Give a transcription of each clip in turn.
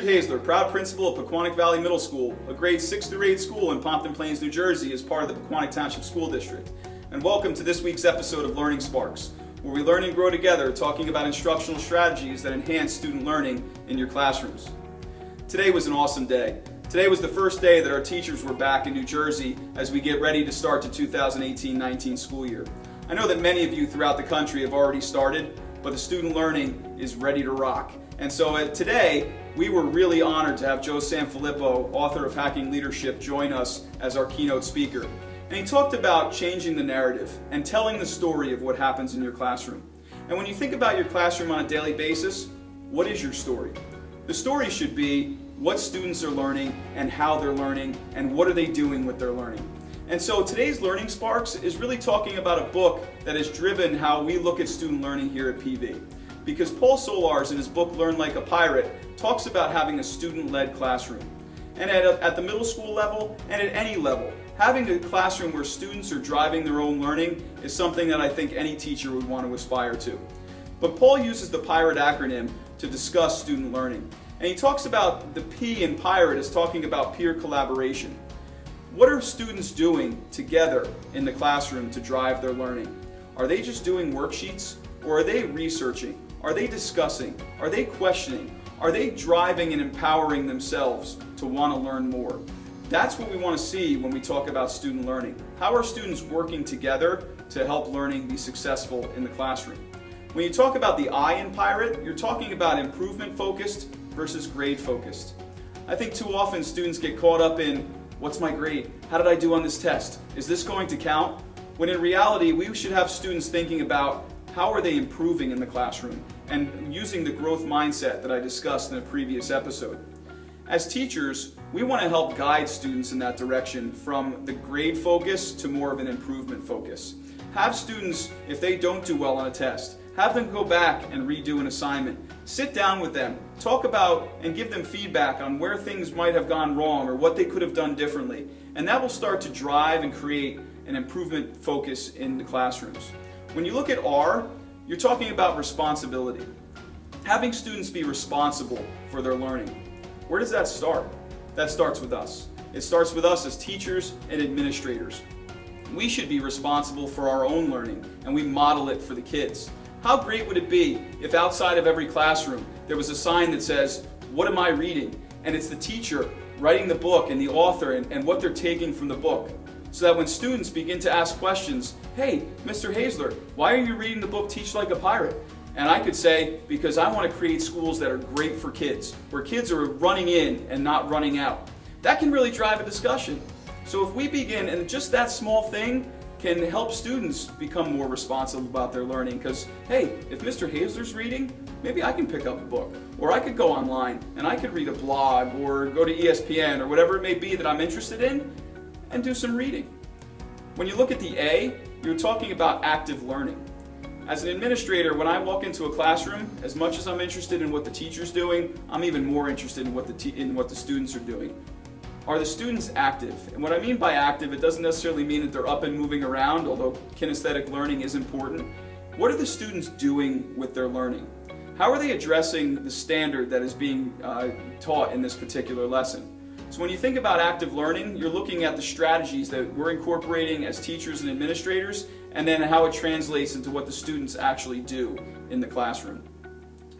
Hayzler, proud principal of Pequannock Valley Middle School, a grade 6 through 8 school in Pompton Plains, New Jersey, as part of the Pequannock Township School District. And welcome to this week's episode of Learning Sparks, where we learn and grow together, talking about instructional strategies that enhance student learning in your classrooms. Today was an awesome day. Today was the first day that our teachers were back in New Jersey as we get ready to start the 2018-19 school year. I know that many of you throughout the country have already started, but the student learning is ready to rock. And so today, we were really honored to have Joe Sanfilippo, author of Hacking Leadership, join us as our keynote speaker. And he talked about changing the narrative and telling the story of what happens in your classroom. And when you think about your classroom on a daily basis, what is your story? The story should be what students are learning and how they're learning and what are they doing with their learning. And so today's Learning Sparks is really talking about a book that has driven how we look at student learning here at PV. Because Paul Solarz in his book Learn Like a Pirate talks about having a student-led classroom. And at the middle school level and at any level, having a classroom where students are driving their own learning is something that I think any teacher would want to aspire to. But Paul uses the PIRATE acronym to discuss student learning. And he talks about the P in PIRATE as talking about peer collaboration. What are students doing together in the classroom to drive their learning? Are they just doing worksheets, or are they researching? Are they discussing? Are they questioning? Are they driving and empowering themselves to want to learn more? That's what we want to see when we talk about student learning. How are students working together to help learning be successful in the classroom? When you talk about the I in PIRATE, you're talking about improvement focused versus grade focused. I think too often students get caught up in, what's my grade? How did I do on this test? Is this going to count? When in reality, we should have students thinking about how are they improving in the classroom and using the growth mindset that I discussed in a previous episode. As teachers, we want to help guide students in that direction from the grade focus to more of an improvement focus. Have students, if they don't do well on a test, have them go back and redo an assignment. Sit down with them, talk about and give them feedback on where things might have gone wrong or what they could have done differently. And that will start to drive and create an improvement focus in the classrooms. When you look at R, you're talking about responsibility. Having students be responsible for their learning. Where does that start? That starts with us. It starts with us as teachers and administrators. We should be responsible for our own learning, and we model it for the kids. How great would it be if outside of every classroom there was a sign that says, what am I reading? And it's the teacher writing the book and the author and what they're taking from the book. So that when students begin to ask questions, hey, Mr. Hayzler, why are you reading the book Teach Like a Pirate? And I could say, because I want to create schools that are great for kids, where kids are running in and not running out. That can really drive a discussion. So if we begin, and just that small thing can help students become more responsible about their learning, because, hey, if Mr. Hayzler's reading, maybe I can pick up a book, or I could go online and I could read a blog, or go to ESPN, or whatever it may be that I'm interested in, and do some reading. When you look at the A, you're talking about active learning. As an administrator, when I walk into a classroom, as much as I'm interested in what the teacher's doing, I'm even more interested in what the students are doing. Are the students active? And what I mean by active, it doesn't necessarily mean that they're up and moving around, although kinesthetic learning is important. What are the students doing with their learning? How are they addressing the standard that is being taught in this particular lesson? So when you think about active learning, you're looking at the strategies that we're incorporating as teachers and administrators, and then how it translates into what the students actually do in the classroom.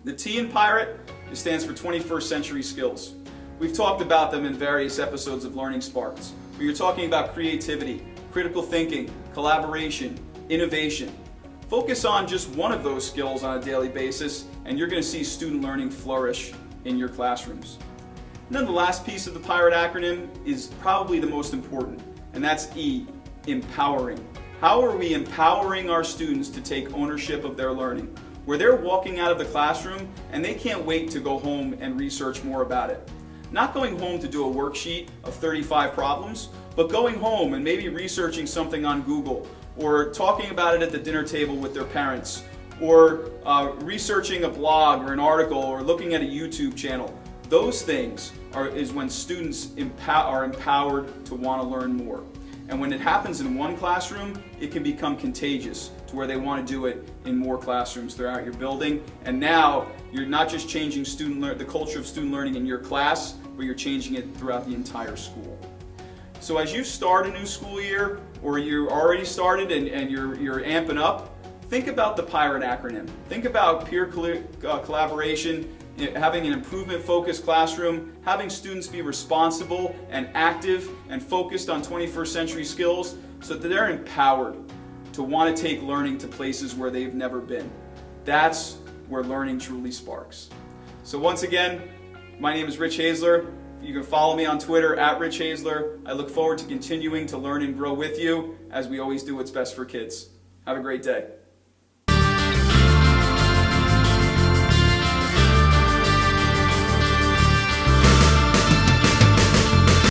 The T in PIRATE, it stands for 21st Century Skills. We've talked about them in various episodes of Learning Sparks, where you're talking about creativity, critical thinking, collaboration, innovation. Focus on just one of those skills on a daily basis, and you're going to see student learning flourish in your classrooms. And then the last piece of the PIRATE acronym is probably the most important, and that's E, empowering. How are we empowering our students to take ownership of their learning? Where they're walking out of the classroom and they can't wait to go home and research more about it. Not going home to do a worksheet of 35 problems, but going home and maybe researching something on Google, or talking about it at the dinner table with their parents, or researching a blog or an article, or looking at a YouTube channel. Those things is when students are empowered to want to learn more. And when it happens in one classroom, it can become contagious to where they want to do it in more classrooms throughout your building. And now you're not just changing the culture of student learning in your class, but you're changing it throughout the entire school. So as you start a new school year, or you already started and you're amping up, think about the PIRATE acronym. Think about peer collaboration, having an improvement-focused classroom, having students be responsible and active and focused on 21st century skills so that they're empowered to want to take learning to places where they've never been. That's where learning truly sparks. So once again, my name is Rich Hayzler. You can follow me on Twitter @Rich Hayzler. I look forward to continuing to learn and grow with you as we always do what's best for kids. Have a great day.